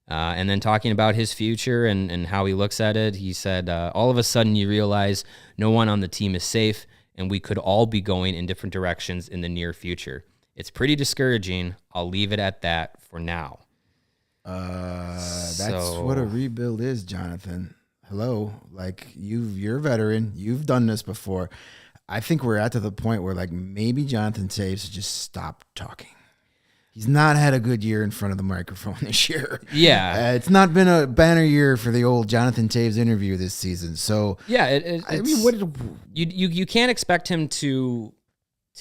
And then talking about his future and how he looks at it, he said, all of a sudden you realize no one on the team is safe, and we could all be going in different directions in the near future. It's pretty discouraging. I'll leave it at that for now. That's what a rebuild is, Jonathan. Hello, like you're a veteran. You've done this before. I think we're at to the point where like maybe Jonathan Toews should just stop talking. He's not had a good year in front of the microphone this year. Yeah, it's not been a banner year for the old Jonathan Toews interview this season. So yeah, I mean, you can't expect him to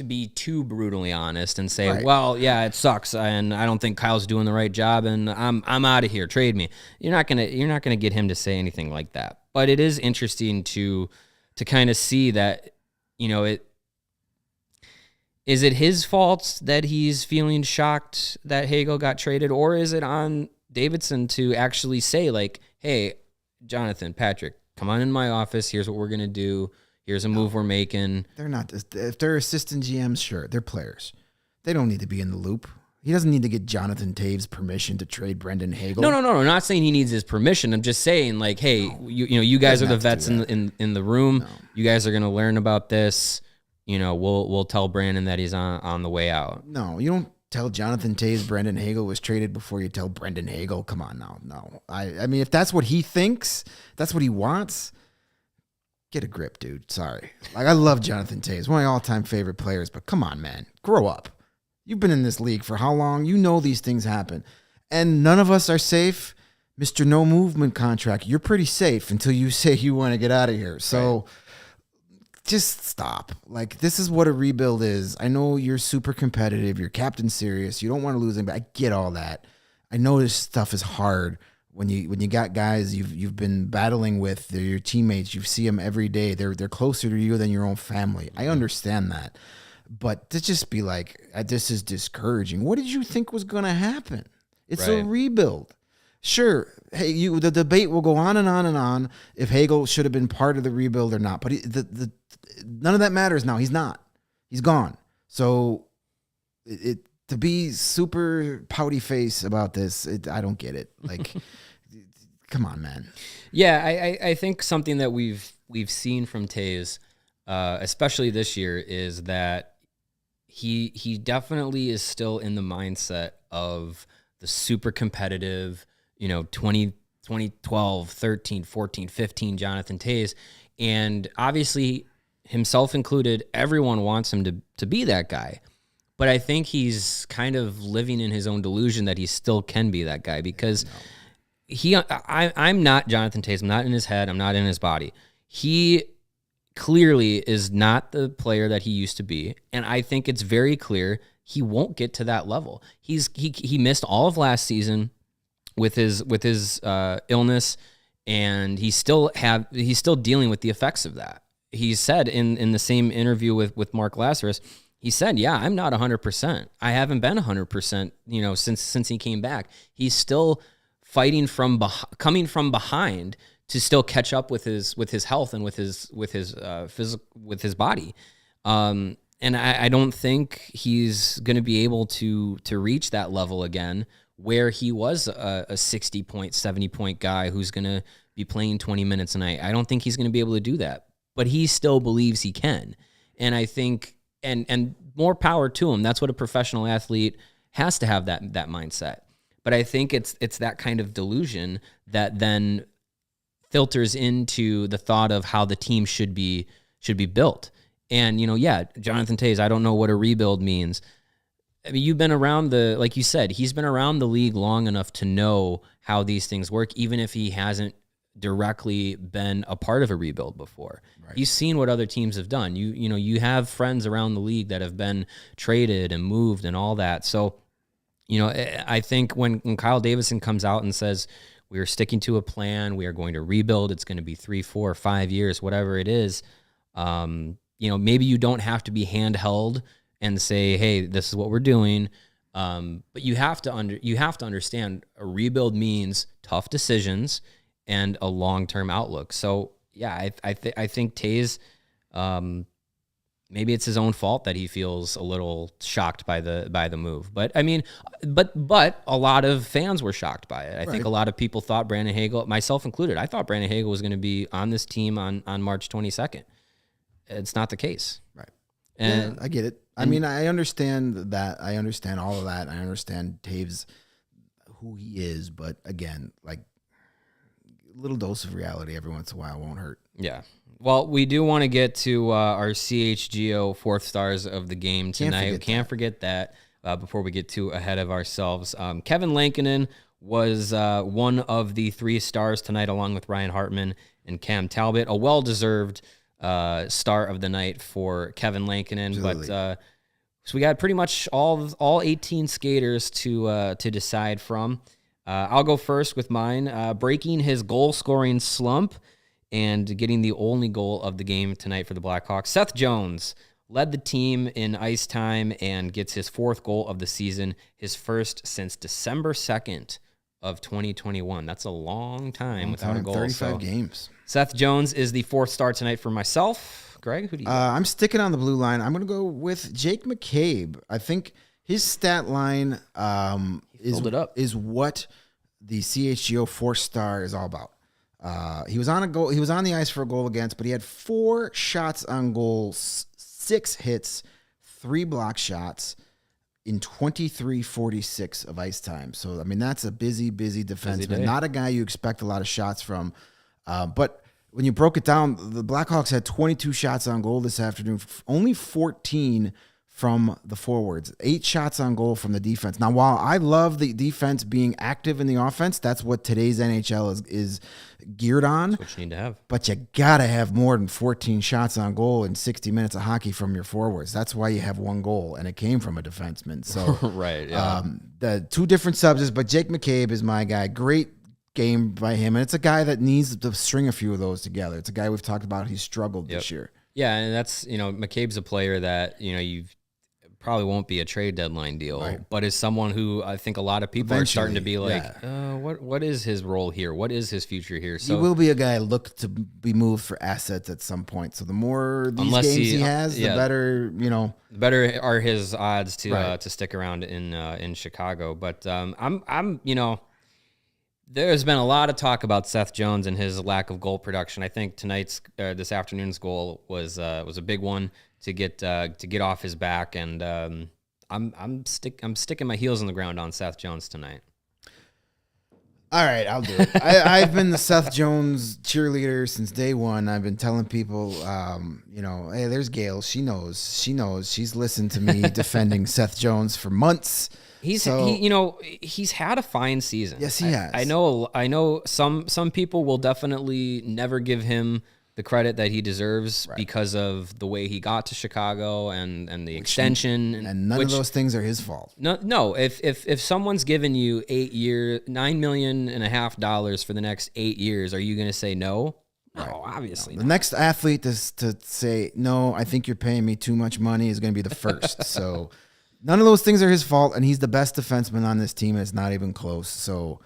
be too brutally honest and say, right, well, yeah, it sucks, and I don't think Kyle's doing the right job, and I'm out of here. Trade me. You're not gonna get him to say anything like that. But it is interesting to kind of see that, is it his fault that he's feeling shocked that Hagel got traded, or is it on Davidson to actually say, like, hey, Jonathan, Patrick, come on in my office. Here's what we're gonna do. Here's a move we're making. They're not. If they're assistant GMs, sure, they're players. They don't need to be in the loop. He doesn't need to get Jonathan Toews permission to trade Brandon Hagel. No. I'm not saying he needs his permission. I'm just saying, like, hey, you guys are the vets in the room. No. You guys are gonna learn about this. We'll tell Brandon that he's on the way out. No, you don't tell Jonathan Toews Brandon Hagel was traded before you tell Brandon Hagel. Come on now. No. I mean, if that's what he thinks, that's what he wants. Get a grip, dude. Sorry. Like, I love Jonathan Toews, one of my all-time favorite players, but come on, man. Grow up. You've been in this league for how long? You know these things happen. And none of us are safe. Mr. No Movement contract, you're pretty safe until you say you want to get out of here. So just stop. Like, this is what a rebuild is. I know you're super competitive. You're captain serious. You don't want to lose him, but I get all that. I know this stuff is hard. When you got guys you've been battling with, they're your teammates, you see them every day. They're closer to you than your own family. I understand that, but to just be like, this is discouraging. What did you think was going to happen? It's a rebuild. Sure, hey, the debate will go on and on and on if Hagel should have been part of the rebuild or not. But none of that matters now. He's not. He's gone. So to be super pouty face about this, I don't get it. Like, come on, man. Yeah, I think something that we've seen from Toews, especially this year, is that he definitely is still in the mindset of the super competitive, 2012, 13, 14, 15 Jonathan Toews. And obviously, himself included, everyone wants him to be that guy. But I think he's kind of living in his own delusion that he still can be that guy, because I'm not Jonathan Toews. I'm not in his head. I'm not in his body. He clearly is not the player that he used to be, and I think it's very clear he won't get to that level. He missed all of last season with his illness, and he's still dealing with the effects of that. He said in the same interview with Mark Lazarus, he said, yeah, I'm not 100%. I haven't been 100%, since he came back. He's still fighting coming from behind to still catch up with his health and with his body. And I don't think he's going to be able to reach that level again where he was a 60-point, 70-point guy who's going to be playing 20 minutes a night. I don't think he's going to be able to do that, but he still believes he can. And I think, and more power to him. That's what a professional athlete has to have, that mindset. But I think it's that kind of delusion that then filters into the thought of how the team should be built. And, Jonathan Toews, I don't know what a rebuild means. I mean, you've been around like you said, he's been around the league long enough to know how these things work, even if he hasn't directly been a part of a rebuild before. Right. He's seen what other teams have done. You have friends around the league that have been traded and moved and all that. So, I think when Kyle Davidson comes out and says, we are sticking to a plan, we are going to rebuild, it's going to be 3, 4, 5 years, whatever it is, maybe you don't have to be handheld and say, hey, this is what we're doing. But you have to understand a rebuild means tough decisions and a long-term outlook. So yeah, I think Toews, maybe it's his own fault that he feels a little shocked by the move. But I mean, but a lot of fans were shocked by it. I think a lot of people thought Brandon Hagel, myself included, I thought Brandon Hagel was going to be on this team on March 22nd. It's not the case. Right. And I get it. I mean, I understand that. I understand all of that. I understand Toews, who he is. But again, like, a little dose of reality every once in a while won't hurt. Yeah. Well, we do want to get to our CHGO fourth stars of the game tonight. Can't forget that before we get too ahead of ourselves. Kevin Lankinen was one of the 3 stars tonight, along with Ryan Hartman and Cam Talbot. A well-deserved star of the night for Kevin Lankinen. Absolutely. But so we got pretty much all 18 skaters to decide from. I'll go first with mine. Breaking his goal-scoring slump and getting the only goal of the game tonight for the Blackhawks, Seth Jones led the team in ice time and gets his 4th goal of the season, his first since December 2nd of 2021. That's a long time without a goal. 35 games. Seth Jones is the 4th star tonight for myself. Greg, who do you got? I'm sticking on the blue line. I'm going to go with Jake McCabe. I think his stat line is what the CHGO 4-star is all about. He was on a goal. He was on the ice for a goal against, but he had 4 shots on goal, 6 hits, 3 block shots in 23:46 of ice time. So, I mean, that's a busy defenseman. Not a guy you expect a lot of shots from. But when you broke it down, the Blackhawks had 22 shots on goal this afternoon, only 14 from the forwards, 8 shots on goal from the defense. Now, while I love the defense being active in the offense, that's what today's NHL is geared on. That's what you need to have. But you got to have more than 14 shots on goal in 60 minutes of hockey from your forwards. That's why you have 1 goal, and it came from a defenseman. So, right, yeah. The 2 different subs, but Jake McCabe is my guy. Great game by him, and it's a guy that needs to string a few of those together. It's a guy we've talked about. He's struggled this year. Yeah, and that's, McCabe's a player that, you've probably won't be a trade deadline deal, right, but is someone who I think a lot of people are starting to be like, what is his role here? What is his future here? So he will be a guy looked to be moved for assets at some point. So the more these games he has, the better, the better are his odds to stick around in Chicago. But there's been a lot of talk about Seth Jones and his lack of goal production. I think this afternoon's goal was a big one to get off his back, and I'm sticking my heels on the ground on Seth Jones tonight. All right, I'll do it. I've been the Seth Jones cheerleader since day one. I've been telling people, hey, there's Gail. She knows. She's listened to me defending Seth Jones for months. He's had a fine season. Yes, he has. I know some people will definitely never give him the credit that he deserves because of the way he got to Chicago and the extension. And none of those things are his fault. No. If someone's given you $9.5 million for the next 8 years, are you going to say no? No, obviously not. The next athlete to say, no, I think you're paying me too much money is going to be the first. So none of those things are his fault, and he's the best defenseman on this team. It's not even close. So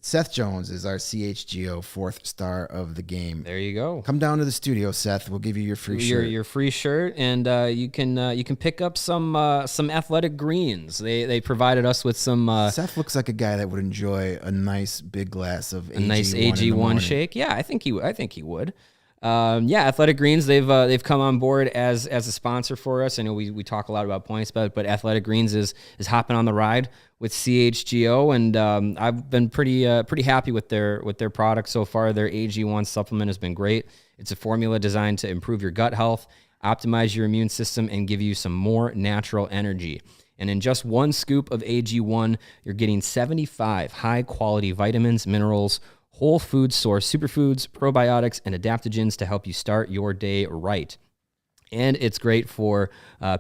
Seth Jones is our CHGO 4th star of the game. There you go. Come down to the studio, Seth. We'll give you your free shirt. Your free shirt, and you can pick up some athletic greens. They provided us with some. Seth looks like a guy that would enjoy a nice big glass of a nice AG1 shake. Yeah, I think he would. Athletic Greens, they've come on board as a sponsor for us. I know we talk a lot about points, but Athletic Greens is hopping on the ride with CHGO, and I've been pretty happy with their product so far. Their AG1 supplement has been great. It's a formula designed to improve your gut health, optimize your immune system, and give you some more natural energy. And in just 1 scoop of AG1, you're getting 75 high-quality vitamins, minerals, whole food source superfoods, probiotics, and adaptogens to help you start your day right. And it's great for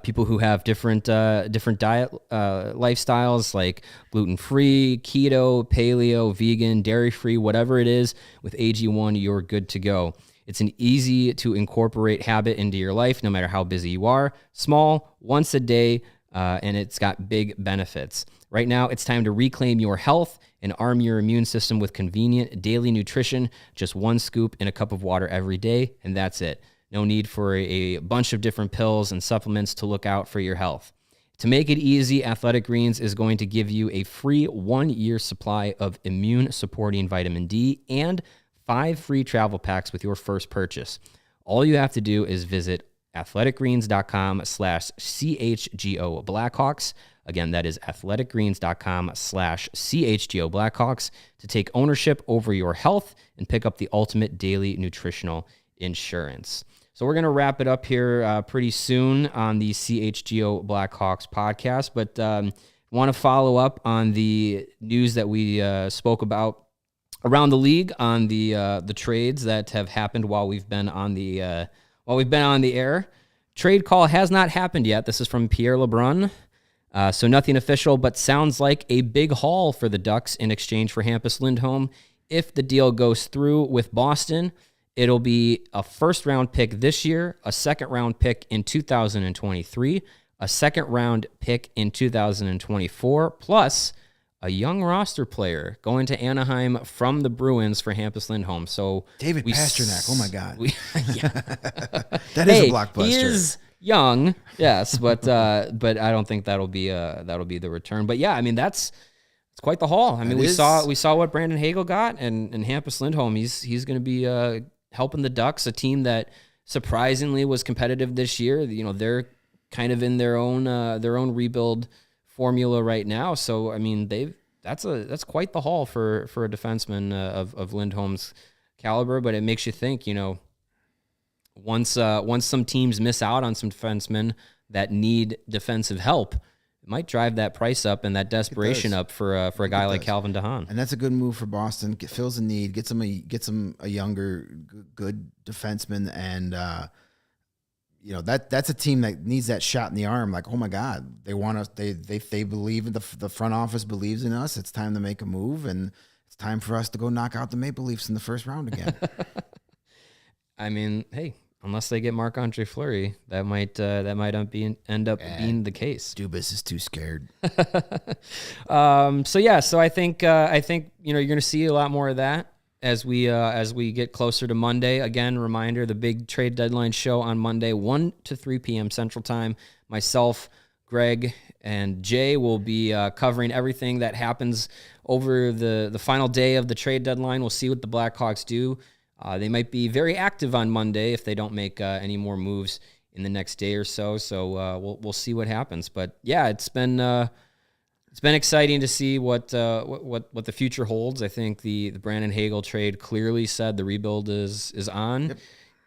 people who have different diet lifestyles, like gluten-free, keto, paleo, vegan, dairy-free, whatever it is. With AG1, you're good to go. It's an easy-to-incorporate habit into your life, no matter how busy you are. Small, once a day, and it's got big benefits. Right now, it's time to reclaim your health and arm your immune system with convenient daily nutrition. Just 1 scoop in a cup of water every day, and that's it. No need for a bunch of different pills and supplements to look out for your health. To make it easy, Athletic Greens is going to give you a free 1-year supply of immune-supporting vitamin D and 5 free travel packs with your first purchase. All you have to do is visit athleticgreens.com/CHGO Blackhawks. Again, that is athleticgreens.com/CHGO Blackhawks to take ownership over your health and pick up the ultimate daily nutritional insurance. So we're going to wrap it up here pretty soon on the CHGO Blackhawks podcast, but want to follow up on the news that we spoke about around the league on the trades that have happened while we've been on the air. Trade call has not happened yet. This is from Pierre LeBrun. So nothing official, but sounds like a big haul for the Ducks in exchange for Hampus Lindholm. If the deal goes through with Boston, it'll be a first-round pick this year, a second-round pick in 2023, a second-round pick in 2024, plus a young roster player going to Anaheim from the Bruins for Hampus Lindholm. So David Pasternak, oh my God. That is a blockbuster. He is young, yes, but I don't think that'll be the return. But yeah, I mean it's quite the haul. I mean we saw what Brandon Hagel got, and Hampus Lindholm. He's going to be helping the Ducks, a team that surprisingly was competitive this year. You know, they're kind of in their own rebuild formula right now. So I mean that's quite the haul for a defenseman of Lindholm's caliber. But it makes you think, you know, once some teams miss out on some defensemen that need defensive help, it might drive that price up and that desperation up for a guy like Calvin DeHaan. And that's a good move for Boston. Fills a need, gets them a younger, good defenseman, and you know that's a team that needs that shot in the arm. Like, oh my God, they want us. They believe in the front office believes in us. It's time to make a move, and it's time for us to go knock out the Maple Leafs in the first round again. I mean, hey, unless they get Marc-Andre Fleury, that might end up being the case. Dubas is too scared. So I think you know you're going to see a lot more of that as we get closer to Monday. Again, reminder: the big trade deadline show on Monday, 1 to 3 p.m. Central Time. Myself, Greg, and Jay will be covering everything that happens over the final day of the trade deadline. We'll see what the Blackhawks do. They might be very active on Monday if they don't make any more moves in the next day or so. So we'll see what happens. But yeah, it's been exciting to see what the future holds. I think the Brandon Hagel trade clearly said the rebuild is on, yep.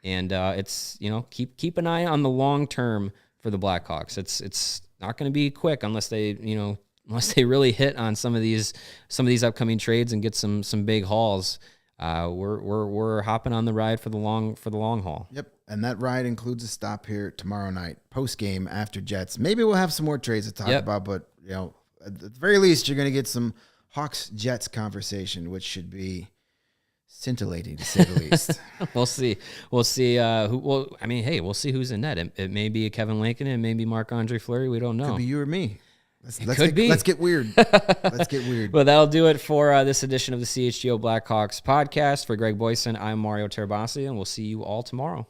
And it's, you know, keep an eye on the long term for the Blackhawks. It's not going to be quick unless they really hit on some of these upcoming trades and get some big hauls. We're hopping on the ride for the long haul. Yep, and that ride includes a stop here tomorrow night, post game after Jets. Maybe we'll have some more trades to talk about, but you know, at the very least, you're going to get some Hawks Jets conversation, which should be scintillating to say the least. We'll see. We'll see. We'll see who's in net. It may be Kevin Lankinen, it may be Marc-Andre Fleury. We don't know. Could be you or me. Let's get weird. Let's get weird. Well, that'll do it for this edition of the CHGO Blackhawks podcast. For Greg Boysen, I'm Mario Tirabassi, and we'll see you all tomorrow.